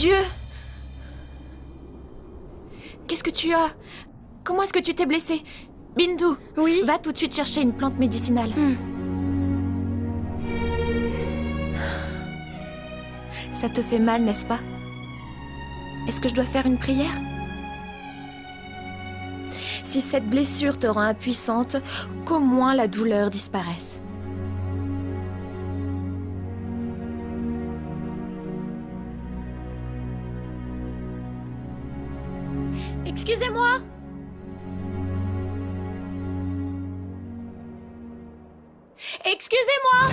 Dieu! Qu'est-ce que tu as? Comment est-ce que tu t'es blessée? Bindu, Oui? va tout de suite chercher une plante médicinale. Ça te fait mal, n'est-ce pas? Est-ce que je dois faire une prière? Si cette blessure te rend impuissante, qu'au moins la douleur disparaisse. Excusez-moi! Excusez-moi!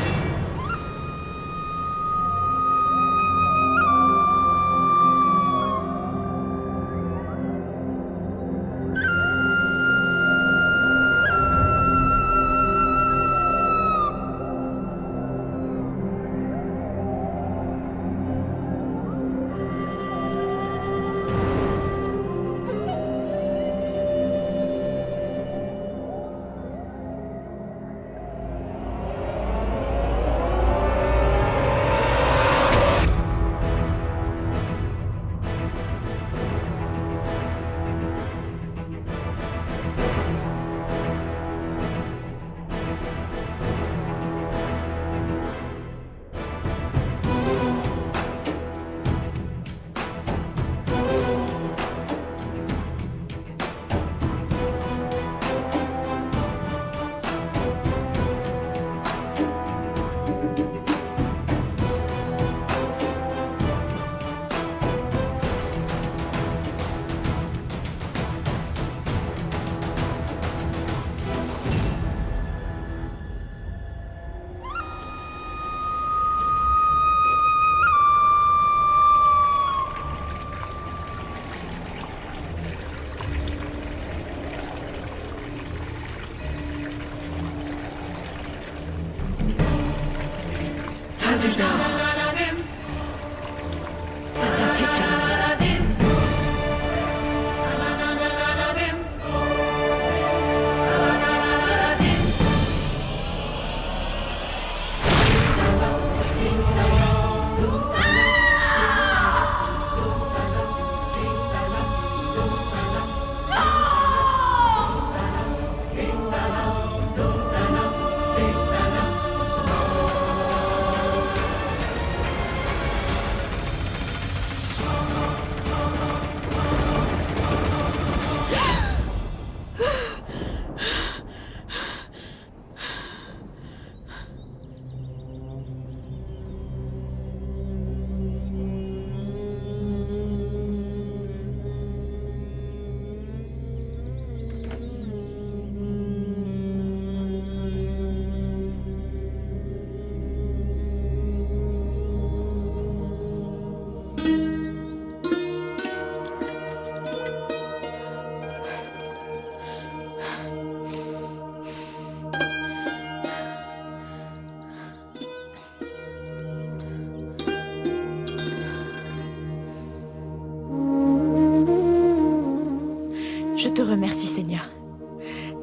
Je te remercie, Seigneur.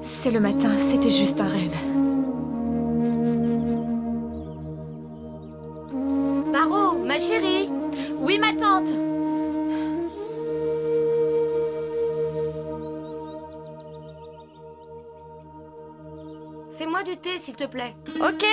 C'est le matin, c'était juste un rêve. Paro, ma chérie! Oui, ma tante! Fais-moi du thé, s'il te plaît. Ok!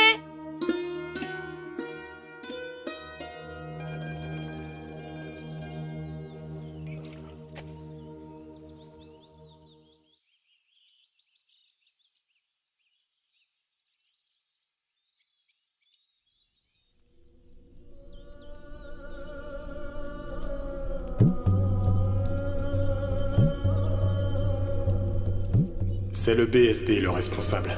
C'est le BSD le responsable.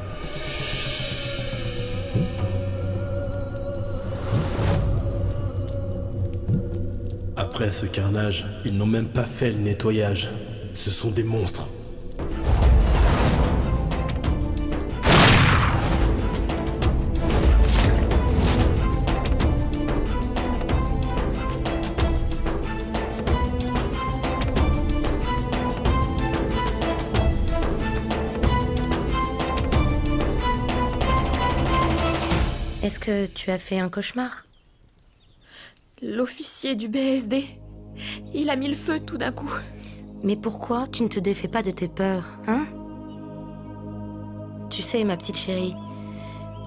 Après ce carnage, ils n'ont même pas fait le nettoyage. Ce sont des monstres. Est-ce que tu as fait un cauchemar? L'officier du BSD. Il a mis le feu tout d'un coup. Mais pourquoi tu ne te défais pas de tes peurs, hein? Tu sais, ma petite chérie,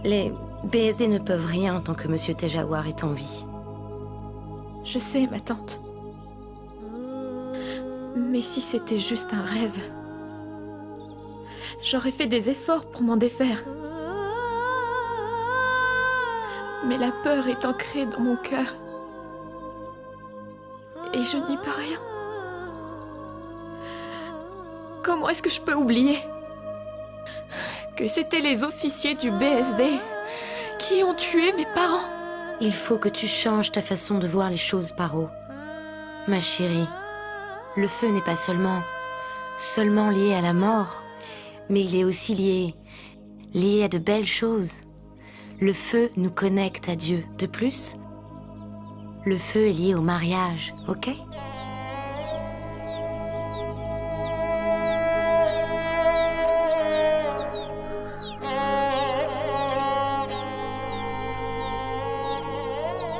les BSD ne peuvent rien tant que Monsieur Tejawar est en vie. Je sais, ma tante. Mais si c'était juste un rêve, j'aurais fait des efforts pour m'en défaire. Mais la peur est ancrée dans mon cœur. Et je n'y peux rien. Comment est-ce que je peux oublier que c'était les officiers du BSD qui ont tué mes parents? Il faut que tu changes ta façon de voir les choses, Paro. Ma chérie, le feu n'est pas seulement lié à la mort, mais il est aussi lié à de belles choses. Le feu nous connecte à Dieu. De plus, le feu est lié au mariage, ok?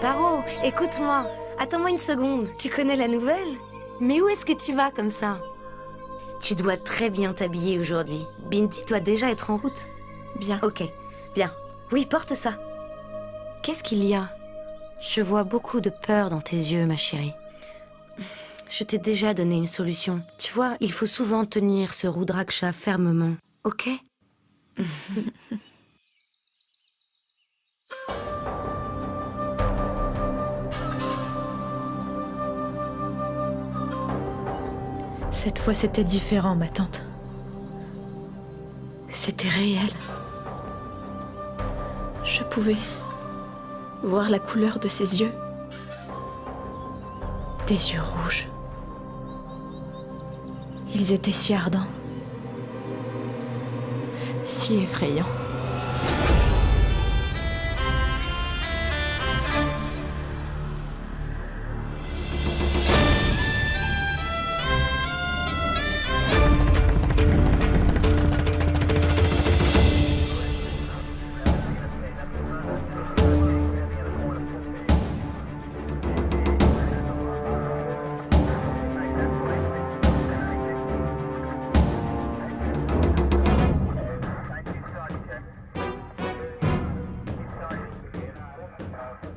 Paro, écoute-moi. Attends-moi une seconde. Tu connais la nouvelle? Mais où est-ce que tu vas comme ça? Tu dois très bien t'habiller aujourd'hui. Binti doit déjà être en route. Bien. Ok, bien. Oui, porte ça. Qu'est-ce qu'il y a? Je vois beaucoup de peur dans tes yeux, ma chérie. Je t'ai déjà donné une solution. Tu vois, il faut souvent tenir ce Rudraksha fermement, ok? Cette fois, c'était différent, ma tante. C'était réel. Je pouvais voir la couleur de ses yeux. Des yeux rouges. Ils étaient si ardents. Si effrayants.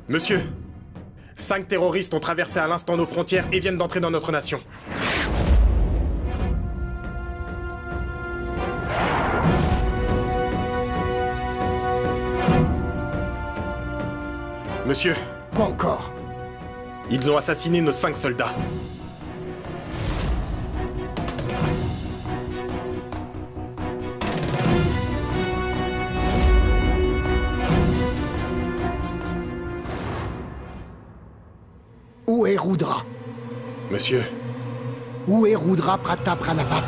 Monsieur, 5 terroristes ont traversé à l'instant nos frontières et viennent d'entrer dans notre nation. Monsieur. Quoi encore? Ils ont assassiné nos 5 soldats. Où est Rudra? Monsieur. Où est Rudra Pratap Ranavat?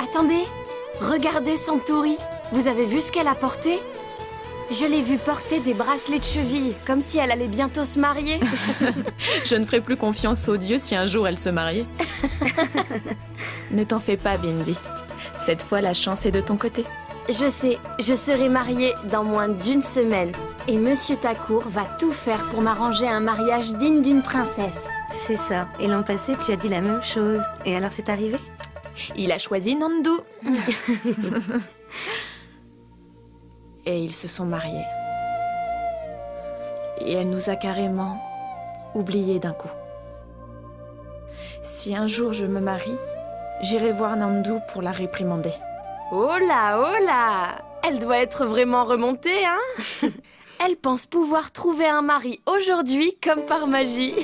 Attendez, regardez Santouri. Vous avez vu ce qu'elle a porté? Je l'ai vue porter des bracelets de cheville, comme si elle allait bientôt se marier. Je ne ferai plus confiance aux dieux si un jour elle se mariait. Ne t'en fais pas, Bindi. Cette fois, la chance est de ton côté. Je sais, je serai mariée dans moins d'1 semaine. Et Monsieur Thakur va tout faire pour m'arranger un mariage digne d'une princesse. C'est ça. Et l'an passé, tu as dit la même chose. Et alors, c'est arrivé? Il a choisi Nandu. Et ils se sont mariés. Et elle nous a carrément oubliés d'un coup. Si un jour je me marie, j'irai voir Nandu pour la réprimander. Oh là, elle doit être vraiment remontée, hein? Elle pense pouvoir trouver un mari aujourd'hui comme par magie.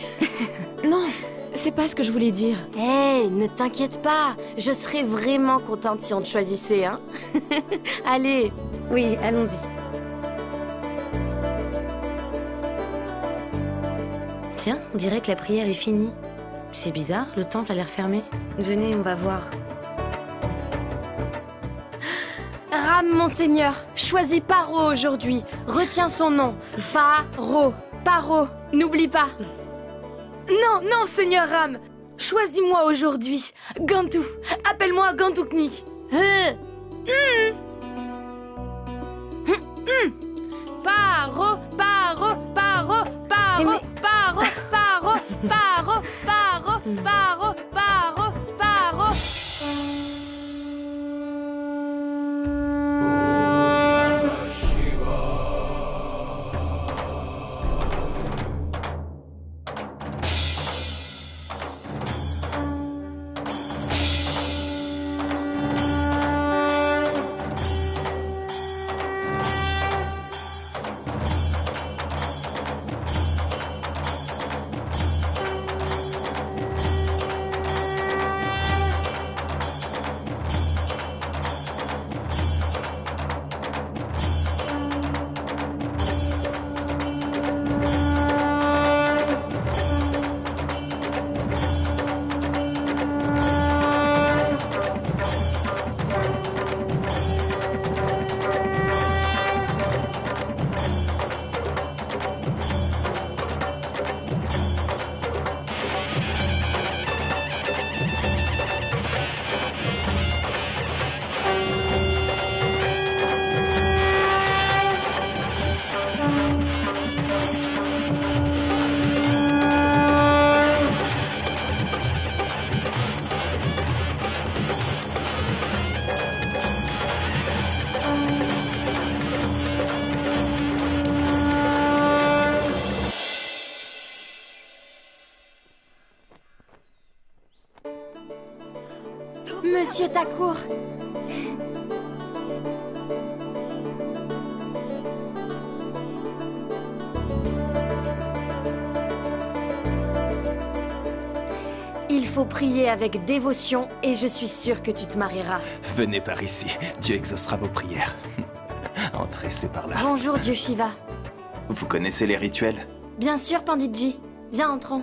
Non, c'est pas ce que je voulais dire. Hé, ne t'inquiète pas. Je serais vraiment contente si on te choisissait, hein. Allez. Oui, allons-y. Tiens, on dirait que la prière est finie. C'est bizarre, le temple a l'air fermé. Venez, on va voir. Ram, monseigneur, choisis Paro aujourd'hui. Retiens son nom. Paro. Paro, n'oublie pas. Non, non, seigneur Ram. Choisis-moi aujourd'hui. Gantu. Appelle-moi Gantukni. Paro, Paro, Paro, Paro, Paro, Paro, Paro, Paro, Paro, Paro, Paro. Monsieur Thakur. Il faut prier avec dévotion et je suis sûre que tu te marieras. Venez par ici, Dieu exaucera vos prières. Entrez, c'est par là. Bonjour, Dieu Shiva. Vous connaissez les rituels? Bien sûr, Panditji. Viens, entrons.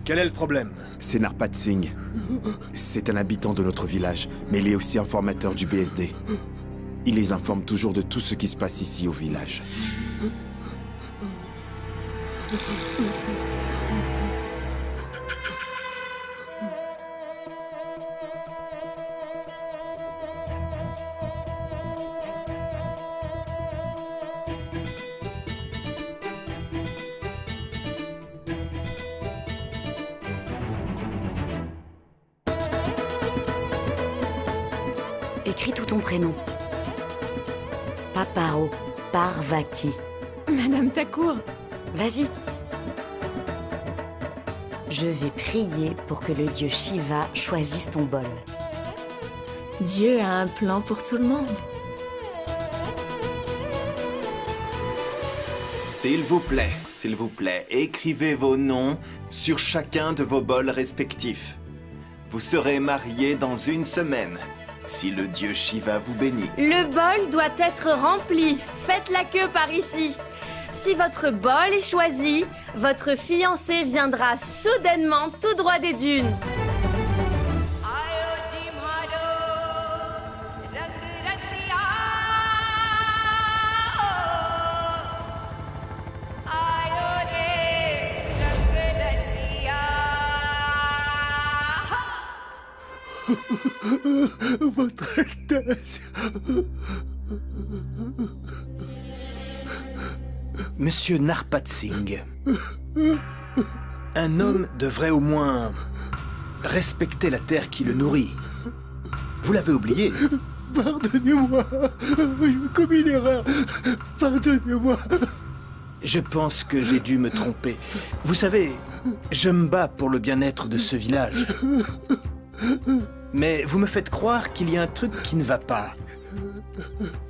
Quel est le problème? C'est Narpat Singh. C'est un habitant de notre village, mais il est aussi un formateur du BSD. Il les informe toujours de tout ce qui se passe ici au village. Écris tout ton prénom. Paparo Parvati. Madame Thakur. Vas-y. Je vais prier pour que le dieu Shiva choisisse ton bol. Dieu a un plan pour tout le monde. S'il vous plaît, écrivez vos noms sur chacun de vos bols respectifs. Vous serez mariés dans 1 semaine, si le dieu Shiva vous bénit. Le bol doit être rempli. Faites la queue par ici. Si votre bol est choisi, votre fiancé viendra soudainement tout droit des dunes. Votre Altesse. Monsieur Narpat Singh, Un homme devrait au moins respecter la terre qui le nourrit. Vous l'avez oublié. Pardonnez-moi. J'ai commis une erreur. Pardonnez-moi. Je pense que j'ai dû me tromper. Vous savez, je me bats pour le bien-être de ce village. Mais vous me faites croire qu'il y a un truc qui ne va pas.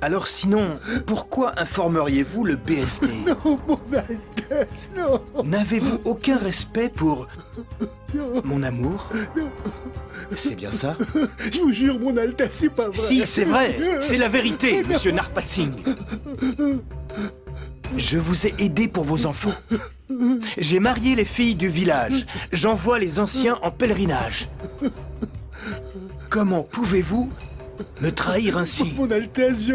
Alors sinon, pourquoi informeriez-vous le BSD? Non, mon Altesse, non. N'avez-vous aucun respect pour mon amour? C'est bien ça? Je vous jure, mon Altesse, c'est pas vrai. Si, c'est vrai. C'est la vérité, monsieur Narpat Singh. Je vous ai aidé pour vos enfants. J'ai marié les filles du village. J'envoie les anciens en pèlerinage. Comment pouvez-vous me trahir ainsi? Mon Altesse, je...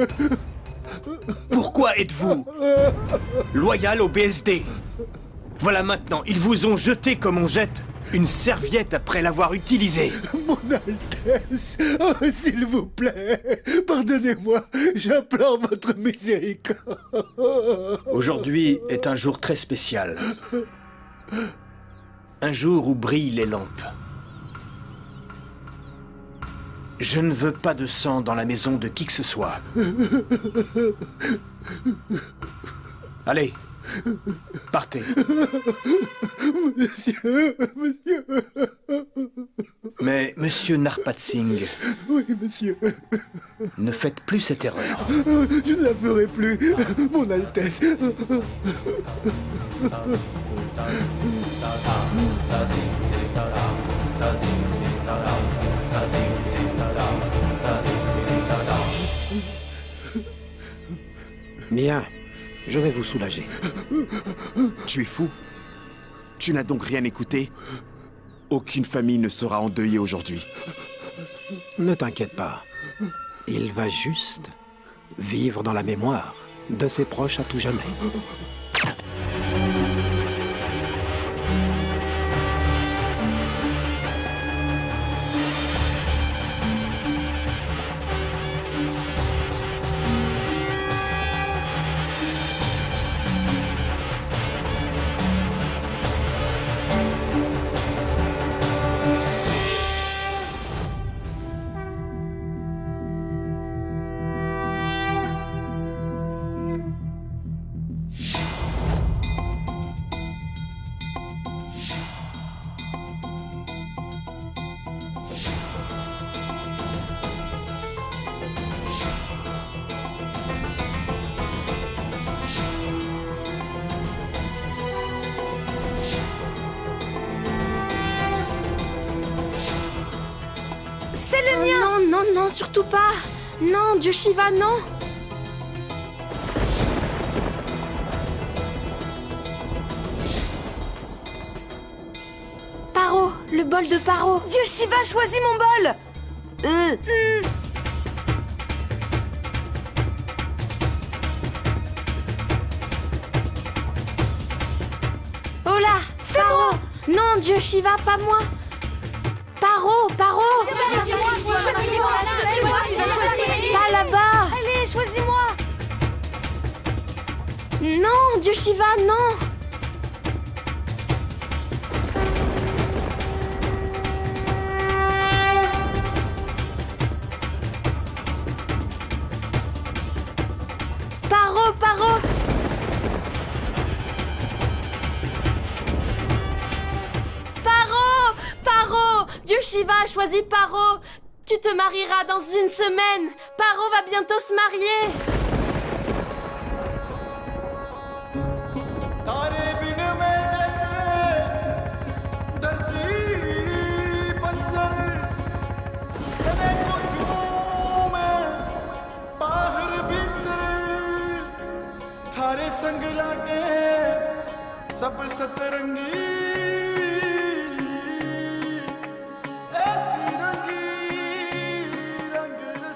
Pourquoi êtes-vous loyal au BSD? Voilà maintenant, ils vous ont jeté comme on jette une serviette après l'avoir utilisée. Mon Altesse, oh, s'il vous plaît, pardonnez-moi, j'implore votre miséricorde. Aujourd'hui est un jour très spécial. Un jour où brillent les lampes. Je ne veux pas de sang dans la maison de qui que ce soit. Allez, partez. Monsieur... Mais, monsieur Narpat Singh... Oui, monsieur. Ne faites plus cette erreur. Je ne la ferai plus, mon Altesse. Bien, je vais vous soulager. Tu es fou? Tu n'as donc rien écouté? Aucune famille ne sera endeuillée aujourd'hui. Ne t'inquiète pas. Il va juste vivre dans la mémoire de ses proches à tout jamais. Non, non, surtout pas. Non, Dieu Shiva, non. Paro, le bol de Paro. Dieu Shiva, choisis mon bol. Oh là, c'est Paro. Non, Dieu Shiva, pas moi. Paro, Paro. Pas là-bas. Allez, choisis-moi. Non, Dieu Shiva, non. Paro, Paro. Paro, Paro. Dieu Shiva a choisi Paro. Tu te marieras dans une semaine. Paro va bientôt se marier.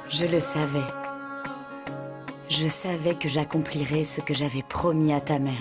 Je le savais. Je savais que j'accomplirais ce que j'avais promis à ta mère.